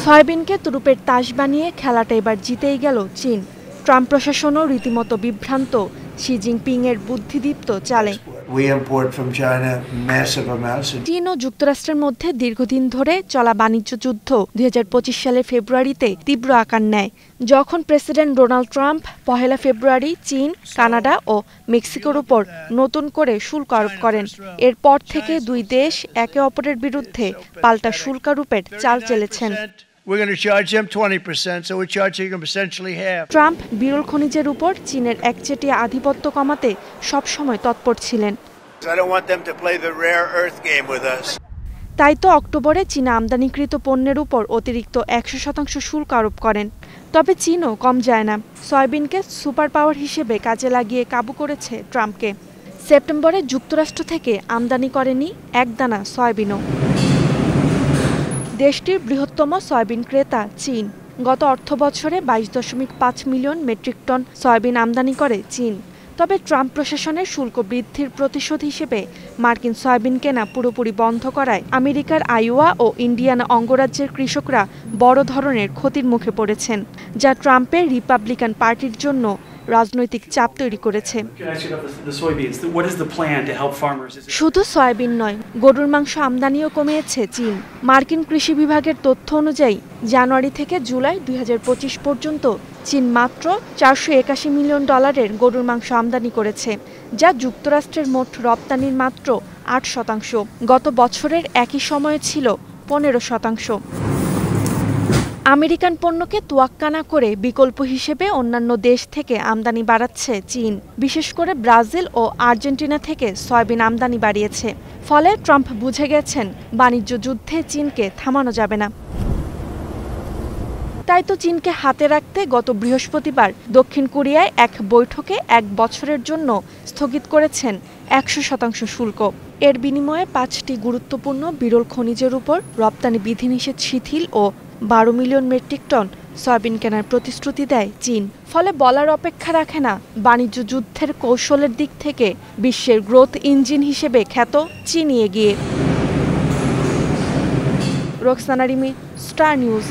সয়াবিনকে তুরুপের তাস বানিয়ে খেলাটা এবার জিতেই গেল চীন। ট্রাম্প প্রশাসনও রীতিমতো বিভ্রান্ত শি জিনপিং এর বুদ্ধিদীপ্ত চালে। চীন ও যুক্তরাষ্ট্রের মধ্যে দীর্ঘদিন ধরে চলা বাণিজ্য যুদ্ধ ২০২৫ সালের ফেব্রুয়ারিতে তীব্র আকার নেয়, যখন প্রেসিডেন্ট ডোনাল্ড ট্রাম্প ১ ফেব্রুয়ারি চীন, কানাডা ও মেক্সিকোর উপর নতুন করে শুল্ক আরোপ করেন। এরপর থেকে দুই দেশ একে অপরের বিরুদ্ধে পাল্টা শুল্ক আরোপের চাল চেলেছেন। ট্রাম্প বিরল খনিজের উপর চীনের একচেটিয়া আধিপত্য কমাতে সবসময় তৎপর ছিলেন। তাই তো অক্টোবরে চীনা আমদানিকৃত পণ্যের উপর অতিরিক্ত ১০০% শুল্ক আরোপ করেন। তবে চীনও কম যায় না। সয়াবিনকে সুপার পাওয়ার হিসেবে কাজে লাগিয়ে কাবু করেছে ট্রাম্পকে। সেপ্টেম্বরে যুক্তরাষ্ট্র থেকে আমদানি করেনি একদানা সয়াবিনও। দেশটির বৃহত্তম সয়াবিন ক্রেতা চীন। গত অর্থবছরে ২২.৫ মিলিয়ন মেট্রিক টন সয়াবিন আমদানি করে চীন। তবে ট্রাম্প প্রশাসনের শুল্ক বৃদ্ধির প্রতিশোধ হিসেবে মার্কিন সয়াবিন কেনা পুরোপুরি বন্ধ করায় আমেরিকার আইওয়া ও ইন্ডিয়ানা অঙ্গরাজ্যের কৃষকরা বড় ধরনের ক্ষতির মুখে পড়েছেন, যা ট্রাম্পের রিপাবলিকান পার্টির জন্য রাজনৈতিক চাপ তৈরি করেছে। শুধু সয়াবিন নয়, গরুর মাংস আমদানিও কমিয়েছে চীন। মার্কিন কৃষি বিভাগের তথ্য অনুযায়ী জানুয়ারি থেকে জুলাই ২০২৫ পর্যন্ত চীন মাত্র $৪৮১ মিলিয়ন গরুর মাংস আমদানি করেছে, যা যুক্তরাষ্ট্রের মোট রপ্তানির মাত্র ৮%। গত বছরের একই সময়ে ছিল ১৫%। আমেরিকান পণ্যকে তোয়াক্কা না করে বিকল্প হিসেবে অন্যান্য দেশ থেকে আমদানি বাড়াচ্ছে চীন। বিশেষ করে ব্রাজিল ও আর্জেন্টিনা থেকে সয়াবিন আমদানি বাড়িয়েছে। ফলে ট্রাম্প বুঝে গেছেন বাণিজ্য যুদ্ধে চীনকে থামানো যাবে না। তাই তো চীনকে হাতে রাখতে গত বৃহস্পতিবার দক্ষিণ কোরিয়ায় এক বৈঠকে ১ বছরের জন্য স্থগিত করেছেন ১০০% শুল্ক। এর বিনিময়ে ৫টি গুরুত্বপূর্ণ বিরল খনিজের উপর রপ্তানি বিধিনিষেধ শিথিল ও ১২ মিলিয়ন মেট্রিক টন সয়াবিন কেনার প্রতিশ্রুতি দেয় চীন। ফলে বলার অপেক্ষা রাখে না, বাণিজ্য যুদ্ধের কৌশলের দিক থেকে বিশ্বের গ্রোথ ইঞ্জিন হিসেবে খ্যাত চীনই এগিয়ে। Roksana Rimi, star news.